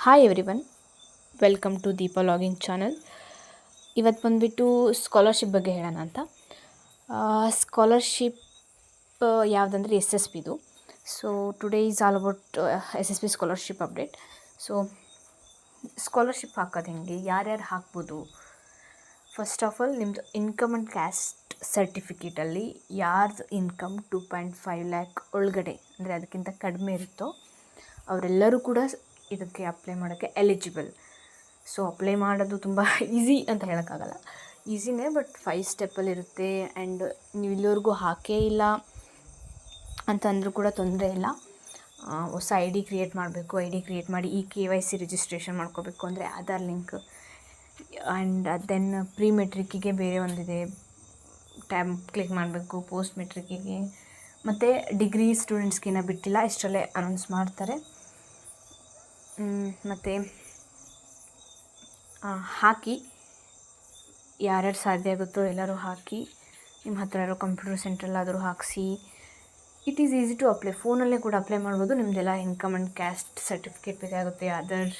Hi everyone, welcome to Deepa logging channel. ಇವತ್ತು ಬಂದುಬಿಟ್ಟು scholarship ಬಗ್ಗೆ ಹೇಳೋಣ ಅಂತ. ಸ್ಕಾಲರ್ಶಿಪ್ ಯಾವುದಂದ್ರೆ ಎಸ್ ಎಸ್ ಪಿದು. So today is all about S S P scholarship update. So scholarship ಹಾಕೋದು ಹೆಂಗೆ, ಯಾರ್ಯಾರು ಹಾಕ್ಬೋದು? ಫಸ್ಟ್ ಆಫ್ ಆಲ್ ನಿಮ್ಮದು ಇನ್ಕಮ್ ಆ್ಯಂಡ್ ಕ್ಯಾಸ್ಟ್ ಸರ್ಟಿಫಿಕೇಟಲ್ಲಿ ಯಾರ್ದು ಇನ್ಕಮ್ 2.5 ಲ್ಯಾಕ್ ಒಳಗಡೆ ಅಂದರೆ ಅದಕ್ಕಿಂತ ಕಡಿಮೆ ಇರುತ್ತೋ ಅವರೆಲ್ಲರೂ ಕೂಡ ಇದಕ್ಕೆ ಅಪ್ಲೈ ಮಾಡೋಕ್ಕೆ ಎಲಿಜಿಬಲ್. ಸೊ ಅಪ್ಲೈ ಮಾಡೋದು ತುಂಬ ಈಸಿ ಅಂತ ಹೇಳೋಕ್ಕಾಗಲ್ಲ, ಈಸಿನೇ, ಬಟ್ 5 ಸ್ಟೆಪ್ಪಲ್ಲಿರುತ್ತೆ. ಆ್ಯಂಡ್ ನೀವು ಇಲ್ಲಿವರೆಗೂ ಹಾಕೇ ಇಲ್ಲ ಅಂತಂದರೂ ಕೂಡ ತೊಂದರೆ ಇಲ್ಲ. ಹೊಸ ಐ ಡಿ ಕ್ರಿಯೇಟ್ ಮಾಡಬೇಕು, ಐ ಡಿ ಕ್ರಿಯೇಟ್ ಮಾಡಿ KYC ರಿಜಿಸ್ಟ್ರೇಷನ್ ಮಾಡ್ಕೋಬೇಕು ಅಂದರೆ Aadhaar link. And then pre ಮೆಟ್ರಿಕ್ಕಿಗೆ ಬೇರೆ ಒಂದಿದೆ, ಟ್ಯಾಬ್ ಕ್ಲಿಕ್ ಮಾಡಬೇಕು. ಪೋಸ್ಟ್ ಮೆಟ್ರಿಕ್ಕಿಗೆ ಮತ್ತು ಡಿಗ್ರಿ ಸ್ಟೂಡೆಂಟ್ಸ್ಗಿನ್ನ ಬಿಟ್ಟಿಲ್ಲ, ಇಷ್ಟರಲ್ಲೇ ಅನೌನ್ಸ್ ಮಾಡ್ತಾರೆ. ಮತ್ತು ಹಾಕಿ, ಯಾರ್ಯಾರು ಸಾಧ್ಯ ಆಗುತ್ತೋ ಎಲ್ಲರೂ ಹಾಕಿ. ನಿಮ್ಮ ಹತ್ರ ಇರೋ ಕಂಪ್ಯೂಟರ್ ಸೆಂಟ್ರಲ್ಲಾದರೂ ಹಾಕಿಸಿ. It is easy to apply, ಫೋನಲ್ಲೇ ಕೂಡ ಅಪ್ಲೈ ಮಾಡ್ಬೋದು. ನಿಮ್ಮದೆಲ್ಲ ಇನ್ಕಮ್ ಆ್ಯಂಡ್ ಕ್ಯಾಸ್ಟ್ ಸರ್ಟಿಫಿಕೇಟ್ ಬೇಕಾಗುತ್ತೆ, ಆಧಾರ್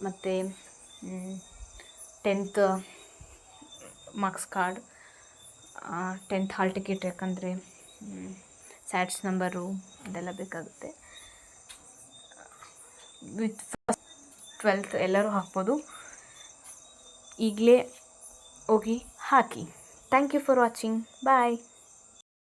ಮತ್ತು 10th marks card, 10th hall ticket, ಯಾಕಂದರೆ ಸ್ಯಾಟ್ಸ್ ನಂಬರು ಅದೆಲ್ಲ ಬೇಕಾಗುತ್ತೆ. ವಿತ್ 12th ಎಲ್ಲರೂ ಹಾಕ್ಬೋದು. ಈಗಲೇ ಹೋಗಿ ಹಾಕಿ. Thank you for watching. Bye.